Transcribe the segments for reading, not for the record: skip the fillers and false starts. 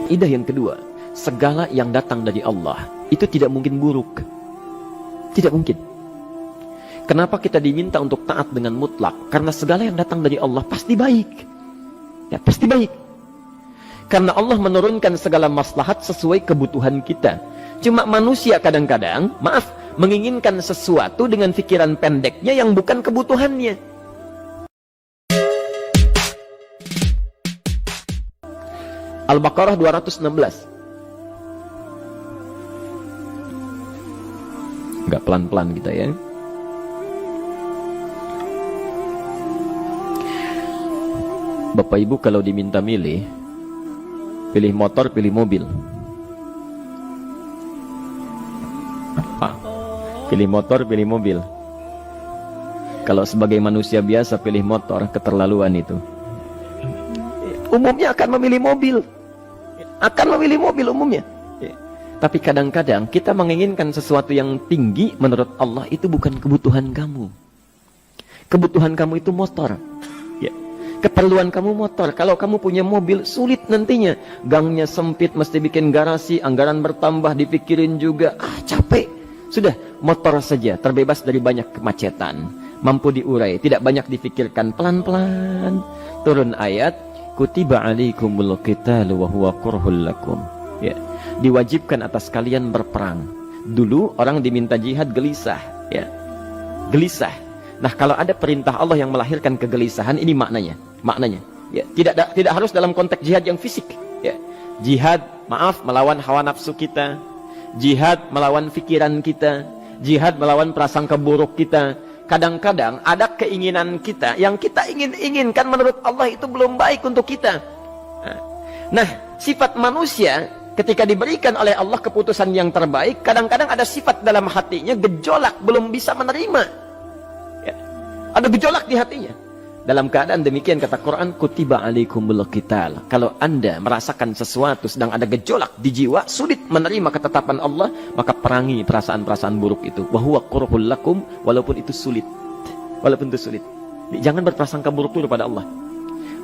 Kaidah yang kedua, segala yang datang dari Allah itu tidak mungkin buruk. Tidak mungkin. Kenapa kita diminta untuk taat dengan mutlak? Karena segala yang datang dari Allah pasti baik. Ya, pasti baik. Karena Allah menurunkan segala maslahat sesuai kebutuhan kita. Cuma manusia kadang-kadang, menginginkan sesuatu dengan pikiran pendeknya yang bukan kebutuhannya. Al-Baqarah 216. Enggak pelan-pelan kita ya. Bapak Ibu kalau diminta milih, pilih motor, pilih mobil. Pilih motor, pilih mobil. Kalau sebagai manusia biasa pilih motor, keterlaluan itu. Umumnya akan memilih mobil. Akan memilih mobil umumnya. Tapi kadang-kadang kita menginginkan sesuatu yang tinggi, menurut Allah itu bukan kebutuhan kamu. Kebutuhan kamu itu motor. Keperluan kamu motor. Kalau kamu punya mobil, sulit nantinya. Gangnya sempit, mesti bikin garasi, anggaran bertambah, dipikirin juga. Capek. Sudah, motor saja, terbebas dari banyak kemacetan. Mampu diurai, tidak banyak difikirkan. Pelan-pelan. Turun ayat, Kutiba alaikumul qitalu wa huwa kurhul lakum. Ya. Diwajibkan atas kalian berperang. Dulu orang diminta jihad gelisah. Ya. Gelisah. Nah, kalau ada perintah Allah yang melahirkan kegelisahan, ini maknanya. Ya, tidak harus dalam konteks jihad yang fisik. Ya. Jihad, melawan hawa nafsu kita. Jihad melawan pikiran kita. Jihad melawan prasangka buruk kita. Kadang-kadang ada keinginan kita yang kita inginkan menurut Allah itu belum baik untuk kita. Nah, sifat manusia ketika diberikan oleh Allah keputusan yang terbaik, kadang-kadang ada sifat dalam hatinya gejolak, belum bisa menerima. Ada gejolak di hatinya. Dalam keadaan demikian kata Quran, Kutiba alaikumul qital. Kalau Anda merasakan sesuatu sedang ada gejolak di jiwa, sulit menerima ketetapan Allah, maka perangi perasaan-perasaan buruk itu. Wa huwa kurhul lakum, walaupun itu sulit. Walaupun itu sulit. Jangan berprasangka buruk dulu pada Allah.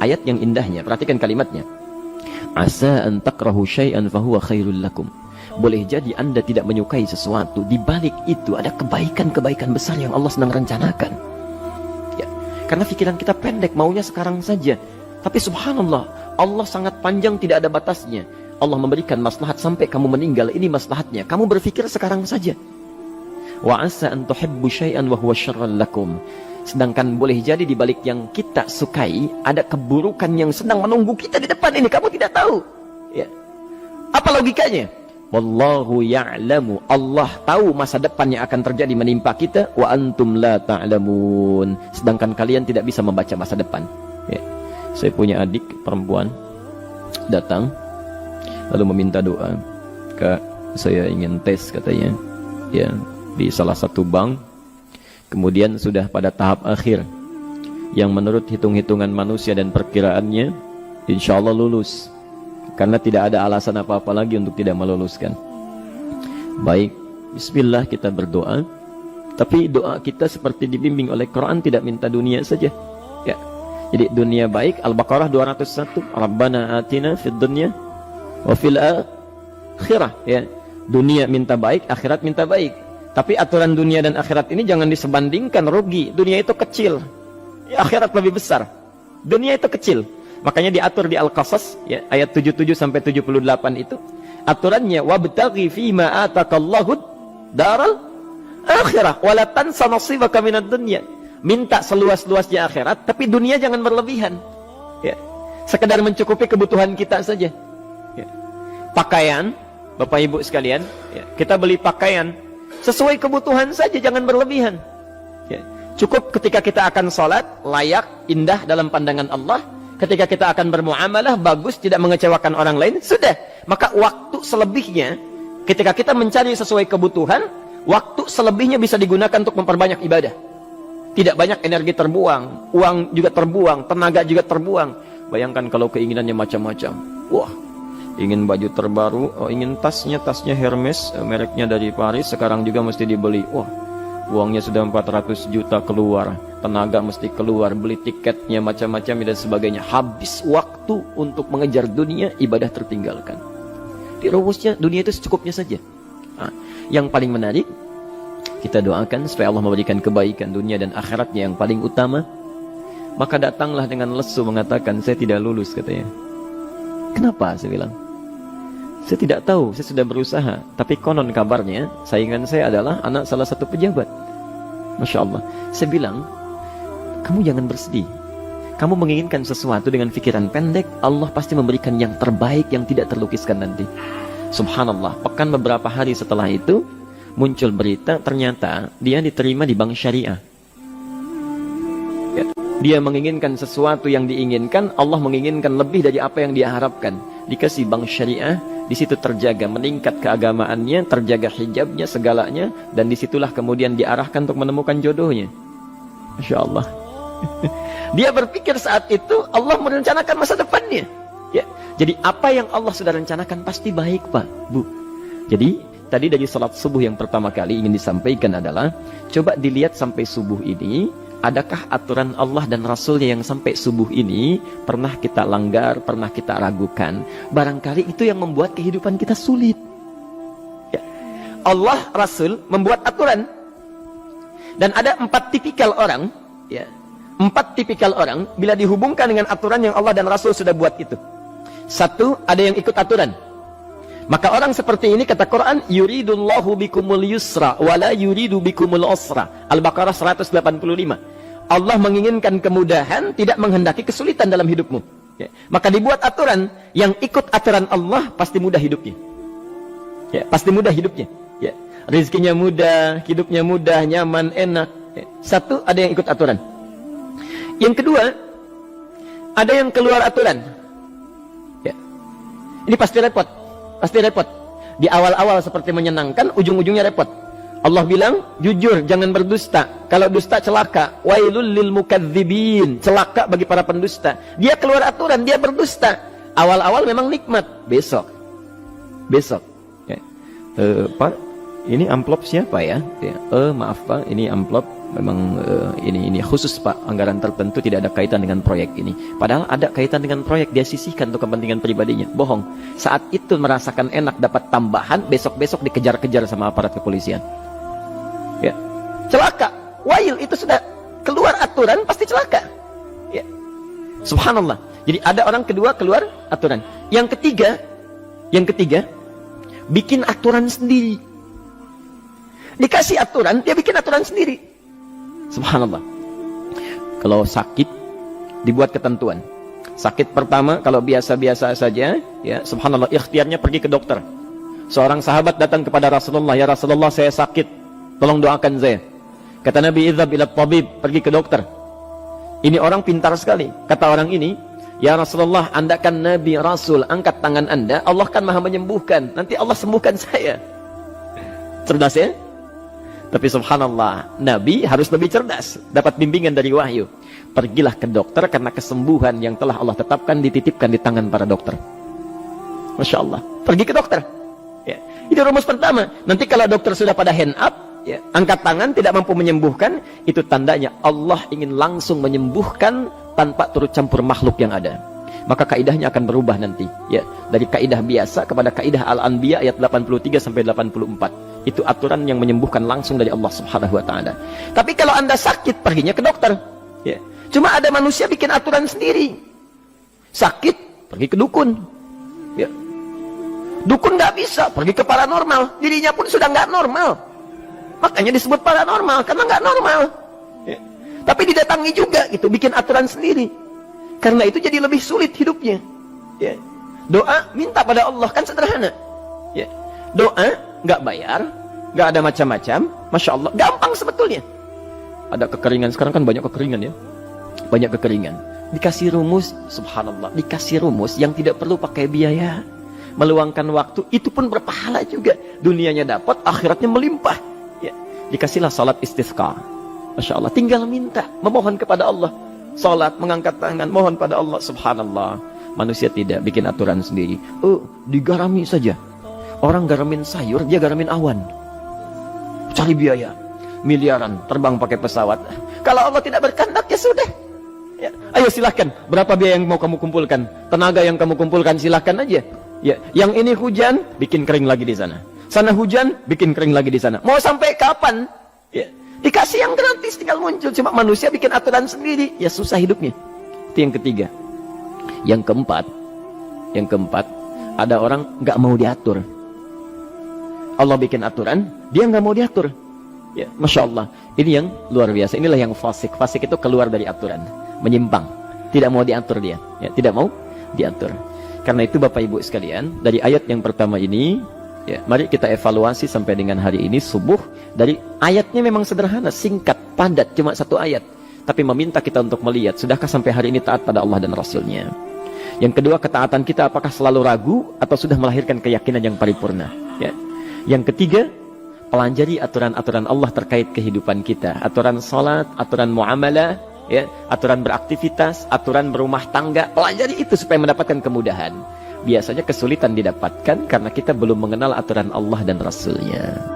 Ayat yang indahnya, perhatikan kalimatnya. Asa an takrahu syai'an fa huwa khairul lakum. Boleh jadi Anda tidak menyukai sesuatu, di balik itu ada kebaikan-kebaikan besar yang Allah sedang rencanakan. Karena pikiran kita pendek, maunya sekarang saja. Tapi subhanallah, Allah sangat panjang, tidak ada batasnya. Allah memberikan maslahat sampai kamu meninggal, ini maslahatnya. Kamu berpikir sekarang saja. Wa asa an tuhibbu syai'an wa huwa syarrul lakum. Sedangkan boleh jadi di balik yang kita sukai, ada keburukan yang sedang menunggu kita di depan ini. Kamu tidak tahu. Ya. Apa logikanya? Wallahu ya'lamu. Allah tahu masa depan yang akan terjadi menimpa kita. Wa antum la ta'lamun. Sedangkan kalian tidak bisa membaca masa depan. Ya. Saya punya adik perempuan datang lalu meminta doa. Kak, saya ingin tes katanya. Ya, di salah satu bank. Kemudian sudah pada tahap akhir yang menurut hitung-hitungan manusia dan perkiraannya insya Allah lulus. Karena tidak ada alasan apa-apa lagi untuk tidak meluluskan. Baik, bismillah kita berdoa. Tapi doa kita seperti dibimbing oleh Quran, tidak minta dunia saja. Ya. Jadi dunia baik, Al-Baqarah 201. Rabbana atina fid dunya wa fil akhirah. Ya. Dunia minta baik, akhirat minta baik. Tapi aturan dunia dan akhirat ini jangan disebandingkan, rugi. Dunia itu kecil. Ya, akhirat lebih besar. Dunia itu kecil. Makanya diatur di Al-Qasas ya, ayat 77 sampai 78 itu aturannya wabtaghi fima atakallahu daral akhirah wala tansa nasibaka minad dunya. Minta seluas-luasnya akhirat, tapi dunia jangan berlebihan. Ya. Sekedar mencukupi kebutuhan kita saja. Ya. Pakaian, Bapak Ibu sekalian, ya, kita beli pakaian sesuai kebutuhan saja, jangan berlebihan. Ya. Cukup ketika kita akan sholat, layak, indah dalam pandangan Allah. Ketika kita akan bermuamalah, bagus, tidak mengecewakan orang lain, sudah. Maka waktu selebihnya, ketika kita mencari sesuai kebutuhan, waktu selebihnya bisa digunakan untuk memperbanyak ibadah. Tidak banyak energi terbuang, uang juga terbuang, tenaga juga terbuang. Bayangkan kalau keinginannya macam-macam. Wah, ingin baju terbaru, ingin tasnya Hermes, mereknya dari Paris, sekarang juga mesti dibeli. Wah, uangnya sudah 400 juta keluar. Tenaga mesti keluar, beli tiketnya macam-macam dan sebagainya. Habis waktu untuk mengejar dunia, ibadah tertinggalkan. Tapi rumusnya dunia itu secukupnya saja. Nah, yang paling menarik, kita doakan supaya Allah memberikan kebaikan dunia dan akhiratnya yang paling utama. Maka datanglah dengan lesu mengatakan, saya tidak lulus katanya. Kenapa? Saya bilang, saya tidak tahu, saya sudah berusaha. Tapi konon kabarnya, saingan saya adalah anak salah satu pejabat. Masya Allah. Saya bilang, kamu jangan bersedih. Kamu menginginkan sesuatu dengan pikiran pendek, Allah pasti memberikan yang terbaik yang tidak terlukiskan nanti. Subhanallah, pekan beberapa hari setelah itu, muncul berita, ternyata dia diterima di bank syariah. Dia menginginkan sesuatu yang diinginkan, Allah menginginkan lebih dari apa yang dia harapkan. Dikasih bank syariah, di situ terjaga, meningkat keagamaannya, terjaga hijabnya, segalanya, dan disitulah kemudian diarahkan untuk menemukan jodohnya. Masya Allah. Dia berpikir saat itu Allah merencanakan masa depannya. Ya. Jadi apa yang Allah sudah rencanakan pasti baik, Pak, Bu. Jadi tadi dari salat subuh yang pertama kali ingin disampaikan adalah, coba dilihat sampai subuh ini, adakah aturan Allah dan Rasulnya yang sampai subuh ini pernah kita langgar, pernah kita ragukan? Barangkali itu yang membuat kehidupan kita sulit. Ya. Allah, Rasul membuat aturan. Dan ada 4 tipikal orang, ya, 4 tipikal orang bila dihubungkan dengan aturan yang Allah dan Rasul sudah buat itu. 1, ada yang ikut aturan. Maka orang seperti ini kata Quran, yuridullahu bikumul yusra wala yuridu bikumul usra. Al-Baqarah 185. Allah menginginkan kemudahan, tidak menghendaki kesulitan dalam hidupmu. Ya. Maka dibuat aturan, yang ikut aturan Allah pasti mudah hidupnya. Ya, pasti mudah hidupnya. Ya. Rizkinya mudah, hidupnya mudah, nyaman, enak. Ya. 1, ada yang ikut aturan. Yang kedua, ada yang keluar aturan. Ya. Ini pasti repot. Pasti repot. Di awal-awal seperti menyenangkan, ujung-ujungnya repot. Allah bilang, jujur, jangan berdusta. Kalau dusta celaka. Wailul lil mukadzibin. Celaka bagi para pendusta. Dia keluar aturan, dia berdusta. Awal-awal memang nikmat. Besok. Ya. Pak, ini amplop siapa ya? Ya. Maaf Pak, ini amplop memang ini khusus Pak, anggaran tertentu, tidak ada kaitan dengan proyek ini. Padahal ada kaitan dengan proyek, dia sisihkan untuk kepentingan pribadinya. Bohong. Saat itu merasakan enak dapat tambahan, besok-besok dikejar-kejar sama aparat kepolisian. Ya. Celaka. Wail, itu sudah keluar aturan pasti celaka. Ya. Subhanallah. Jadi ada orang kedua keluar aturan. Yang ketiga bikin aturan sendiri. Dikasih aturan, dia bikin aturan sendiri. Subhanallah. Kalau sakit, dibuat ketentuan. Sakit pertama, kalau biasa-biasa saja, ya, subhanallah, ikhtiarnya pergi ke dokter. Seorang sahabat datang kepada Rasulullah, ya Rasulullah, saya sakit, tolong doakan saya. Kata Nabi, idhab ila tabib, pergi ke dokter. Ini orang pintar sekali. Kata orang ini, ya Rasulullah, Anda kan Nabi Rasul, angkat tangan Anda, Allah kan maha menyembuhkan, nanti Allah sembuhkan saya. Cerdas ya? Tapi subhanallah, Nabi harus lebih cerdas, dapat bimbingan dari wahyu. Pergilah ke dokter karena kesembuhan yang telah Allah tetapkan dititipkan di tangan para dokter. Masya Allah, pergi ke dokter. Ya. Itu rumus pertama. Nanti kalau dokter sudah pada hand up, ya, angkat tangan tidak mampu menyembuhkan, itu tandanya Allah ingin langsung menyembuhkan tanpa turut campur makhluk yang ada. Maka kaidahnya akan berubah nanti, ya, dari kaidah biasa kepada kaidah Al-Anbiya ayat 83 sampai 84. Itu aturan yang menyembuhkan langsung dari Allah Subhanahu wa taala. Tapi kalau Anda sakit, perginya ke dokter. Ya. Cuma ada manusia bikin aturan sendiri. Sakit, pergi ke dukun. Ya. Dukun nggak bisa, pergi ke paranormal. Dirinya pun sudah nggak normal. Makanya disebut paranormal, karena nggak normal. Ya. Tapi didatangi juga, gitu, bikin aturan sendiri. Karena itu jadi lebih sulit hidupnya. Ya. Doa, minta pada Allah, kan sederhana. Ya. Doa, nggak bayar, nggak ada macam-macam, Masya Allah, gampang sebetulnya. Ada kekeringan, sekarang kan banyak kekeringan ya, banyak kekeringan. Dikasih rumus, subhanallah, dikasih rumus yang tidak perlu pakai biaya, meluangkan waktu, itu pun berpahala juga. Dunianya dapat, akhiratnya melimpah. Ya. Dikasihlah salat istisqa, Masya Allah, tinggal minta, memohon kepada Allah. Salat, mengangkat tangan, mohon pada Allah, subhanallah. Manusia tidak bikin aturan sendiri. Digarami saja. Orang garamin sayur, dia garamin awan. Cari biaya miliaran, terbang pakai pesawat. Kalau Allah tidak berkehendak, ya sudah. Ya. Ayo silahkan, berapa biaya yang mau kamu kumpulkan? Tenaga yang kamu kumpulkan, silahkan aja. Ya, yang ini hujan, bikin kering lagi di sana. Sana hujan, bikin kering lagi di sana. Mau sampai kapan? Ya, dikasih yang gratis tinggal muncul. Cuma manusia bikin aturan sendiri, ya susah hidupnya. Itu yang ketiga. Yang keempat, ada orang nggak mau diatur. Allah bikin aturan, dia nggak mau diatur. Ya, Masya Allah. Ini yang luar biasa. Inilah yang fasik. Fasik itu keluar dari aturan, menyimpang, tidak mau diatur dia. Ya, tidak mau diatur. Karena itu Bapak Ibu sekalian, dari ayat yang pertama ini, ya, mari kita evaluasi sampai dengan hari ini subuh. Dari ayatnya memang sederhana, singkat, padat, cuma satu ayat. Tapi meminta kita untuk melihat, sudahkah sampai hari ini taat pada Allah dan Rasulnya? Yang kedua, ketaatan kita apakah selalu ragu atau sudah melahirkan keyakinan yang paripurna? Ya. Yang ketiga, pelajari aturan-aturan Allah terkait kehidupan kita. Aturan salat, aturan muamalah, ya, aturan beraktivitas, aturan berumah tangga. Pelajari itu supaya mendapatkan kemudahan. Biasanya kesulitan didapatkan karena kita belum mengenal aturan Allah dan Rasulnya.